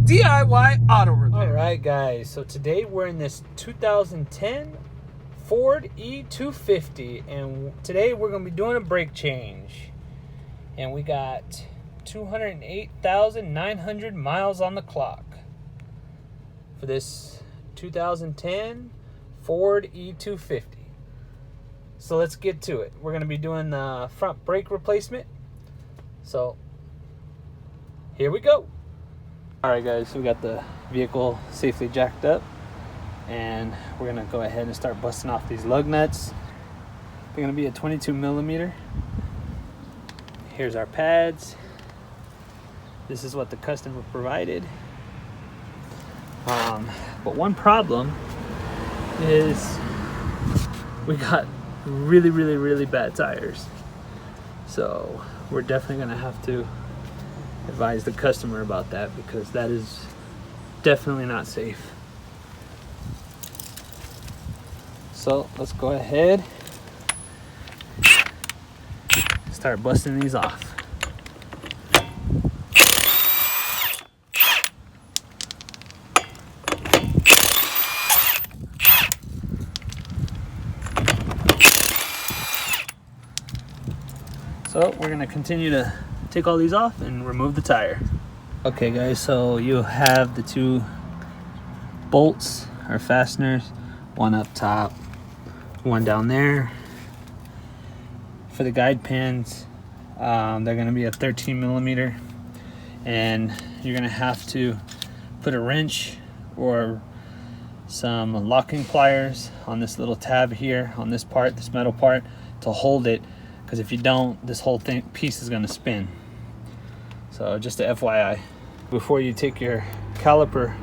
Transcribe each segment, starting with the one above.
DIY Auto Repair. All right, guys. So today we're in this 2010 Ford E250, and today we're going to be doing a brake change. And we got 208,900 miles on the clock for this 2010 Ford E250. So let's get to it. We're going to be doing the front brake replacement. So here we go. All right, guys, so we got the vehicle safely jacked up, and we're gonna go ahead and start busting off these lug nuts. They're gonna be a 22 millimeter. Here's our pads. This is what the customer provided. But one problem is we got really bad tires. So we're definitely gonna have to advise the customer about that, because that is definitely not safe. So let's go ahead, start busting these off. So we're going to continue to take all these off and remove the tire. Okay, guys, so you have the two bolts or fasteners, one up top, one down there. For the guide pins, they're going to be a 13 millimeter, and you're going to have to put a wrench or some locking pliers on this little tab here on this part, this metal part, to hold it, because if you don't, this whole piece is going to spin. So just a FYI. Before you take your caliper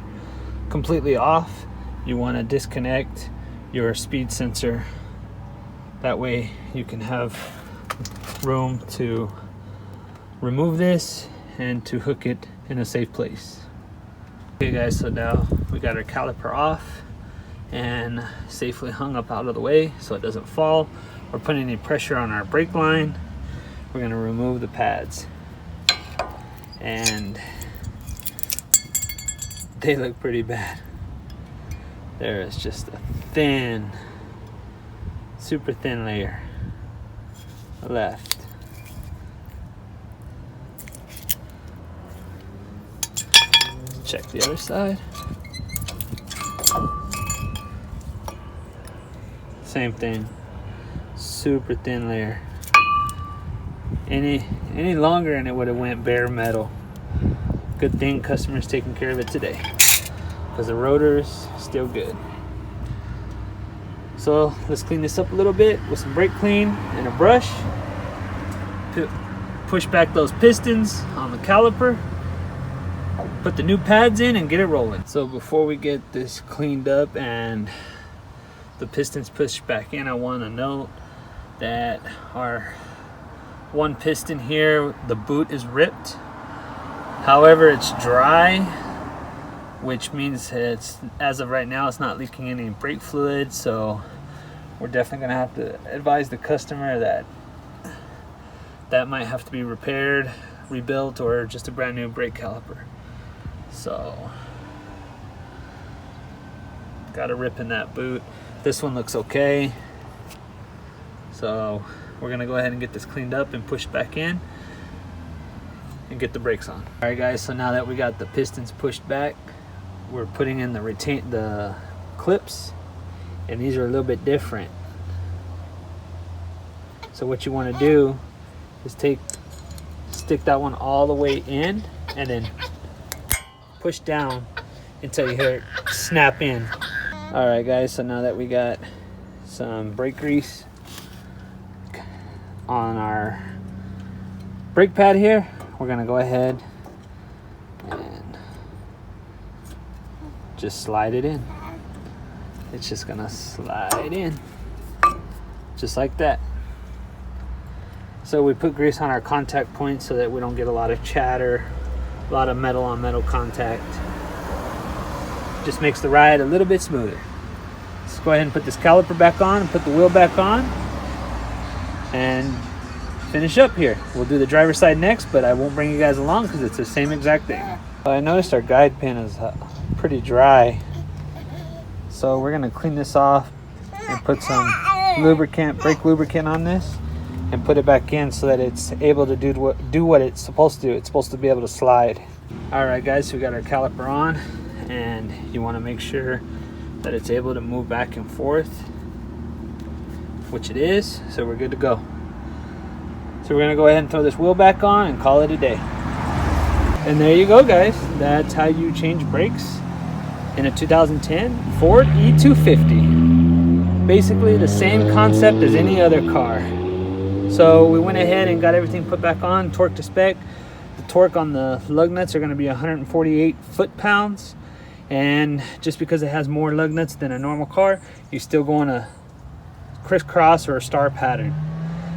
completely off, you want to disconnect your speed sensor. That way you can have room to remove this and to hook it in a safe place. Okay, guys, so now we got our caliper off and safely hung up out of the way so it doesn't fall or put any pressure on our brake line. We're going to remove the pads, and they look pretty bad. There is just a thin, super thin layer left. Check the other side. Same thing, super thin layer. Any longer and it would have went bare metal. Good thing customer's taking care of it today, because the rotor's still good. So let's clean this up a little bit with some brake clean and a brush. Push back those pistons on the caliper, put the new pads in, and get it rolling. So before we get this cleaned up and the pistons pushed back in, I want to note that our one piston here, the boot is ripped. However, it's dry, which means it's, as of right now, it's not leaking any brake fluid. So we're definitely gonna have to advise the customer that that might have to be repaired, rebuilt, or just a brand new brake caliper. So got a rip in that boot. This one looks okay. So we're gonna go ahead and get this cleaned up and pushed back in and get the brakes on. All right, guys, so now that we got the pistons pushed back, we're putting in the clips, and these are a little bit different. So what you want to do is stick that one all the way in and then push down until you hear it snap in. All right, guys, so now that we got some brake grease on our brake pad here, we're gonna go ahead and just slide it in. It's just gonna slide in just like that. So we put grease on our contact points so that we don't get a lot of chatter, a lot of metal on metal contact. Just makes the ride a little bit smoother. Let's go ahead and put this caliper back on and put the wheel back on and finish up here. We'll do the driver's side next, but I won't bring you guys along because it's the same exact thing. I noticed our guide pin is pretty dry, so we're gonna clean this off and put some lubricant, brake lubricant on this, and put it back in so that it's able to do what it's supposed to do. It's supposed to be able to slide. All right, guys, so we got our caliper on, and you want to make sure that it's able to move back and forth, which it is. So we're good to go. So we're gonna go ahead and throw this wheel back on and call it a day. And there you go, guys. That's how you change brakes in a 2010 Ford E250. Basically the same concept as any other car. So we went ahead and got everything put back on, torque to spec. The torque on the lug nuts are going to be 148 foot-pounds. And just because it has more lug nuts than a normal car, you still go on a crisscross or a star pattern.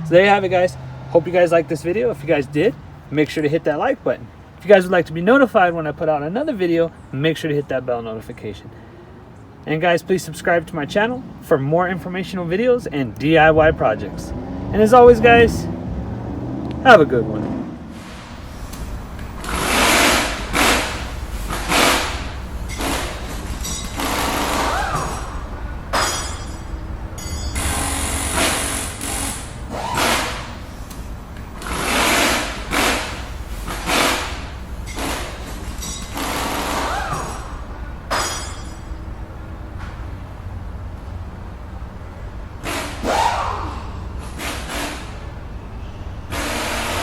So there you have it, guys. Hope you guys liked this video. If you guys did, make sure to hit that like button. If you guys would like to be notified when I put out another video, make sure to hit that bell notification. And guys, please subscribe to my channel for more informational videos and DIY projects. And as always, guys, have a good one.